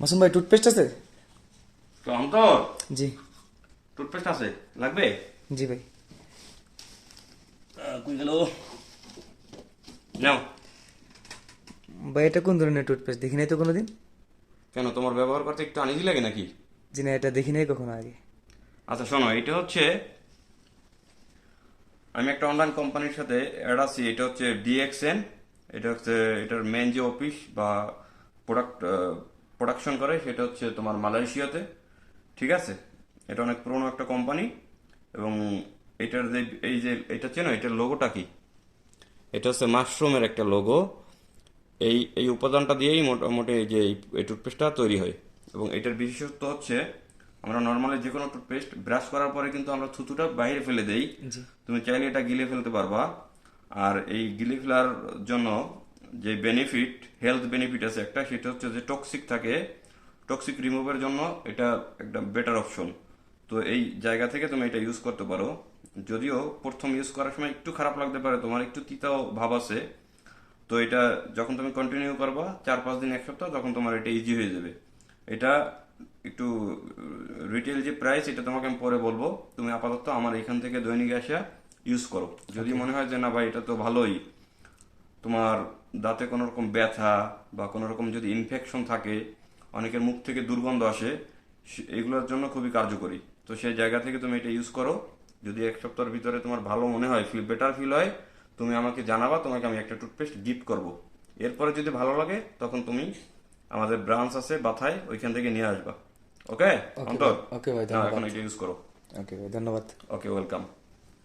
মাসুম ভাই টুথপেস্ট আছে? তো অন্তর, জি। টুথপেস্ট আছে, লাগবে? জি ভাই। কই গেল? নাও। ভাই এটা কোন ধরনের টুথপেস্ট? দেখি নাই তো কোনোদিন। কেন, তোমার ব্যবহার করতে একটু আনইজি লাগে নাকি? জি না, এটা দেখি নাই কখনো আগে। আচ্ছা শোনো, এটা হচ্ছে আমি একটা অনলাইন কোম্পানির সাথে অ্যাড আছি। এটা হচ্ছে ডিএক্সএন। এটা হচ্ছে এটার মেন যে অফিস বা প্রোডাকশন করে সেটা হচ্ছে তোমার মালয়েশিয়াতে। ঠিক আছে, এটা অনেক পুরনো একটা কোম্পানি। এবং এটার যে এই যে এটা চেনো, এটার লোগোটা কি? এটা হচ্ছে মাশরুমের একটা লোগো। এই এই উপাদানটা দিয়েই মোটামুটি এই যে এই টুথপেস্টটা তৈরি হয়। এবং এটার বিশেষত্ব হচ্ছে আমরা নর্মালি যে কোনো টুথপেস্ট ব্রাশ করার পরে কিন্তু আমরা থুতুটা বাইরে ফেলে দেই। জি। তুমি চাইলে এটা গিলে ফেলতে পারবা। আর এই গিলে ফেলার জন্য যে বেনিফিট, হেলথ বেনিফিট আছে একটা, সেটা হচ্ছে যে টক্সিক থাকে, টক্সিক রিমুভের জন্য এটা একটা বেটার অপশন। তো এই জায়গা থেকে তুমি এটা ইউজ করতে পারো। যদিও প্রথম ইউজ করার সময় একটু খারাপ লাগতে পারে, তোমার একটু তিতাও ভাব আছে। তো এটা যখন তুমি কন্টিনিউ করবা 4-5 দিন, 1 সপ্তাহ, তখন তোমার এটা ইজি হয়ে যাবে। এটা একটু রিটেল যে প্রাইস এটা তোমাকে আমি পরে বলবো। তুমি আপাতত আমার এখান থেকে দৈনিক আসা ইউজ করো। যদি ওকে। মনে হয় যে না ভাই এটা তো ভালোই, তোমার দাঁতে কোনো রকম ব্যথা বা কোনো রকম যদি ইনফেকশন থাকে, অনেকের মুখ থেকে দুর্গন্ধ আসে, এগুলোর জন্য খুবই কার্যকরী। তো সেই জায়গা থেকে তুমি এটা ইউজ করো। যদি 1 সপ্তাহের ভিতরে তোমার ভালো মনে হয়, বেটার ফিল হয়, তুমি আমাকে জানাবা, তোমাকে আমি একটা টুথপেস্ট গিফট করব। এরপরে যদি ভালো লাগে তখন তুমি আমাদের ব্রাঞ্চ আছে বাথায়, ওইখান থেকে নিয়ে আসবা। ওকে ওকে অন্তর, ভাই। ওকে ভাই, নাও ধন্যবাদ। এখন এটা ইউজ করো। ওকে ভাই, ধন্যবাদ। ওকে, ওয়েলকাম।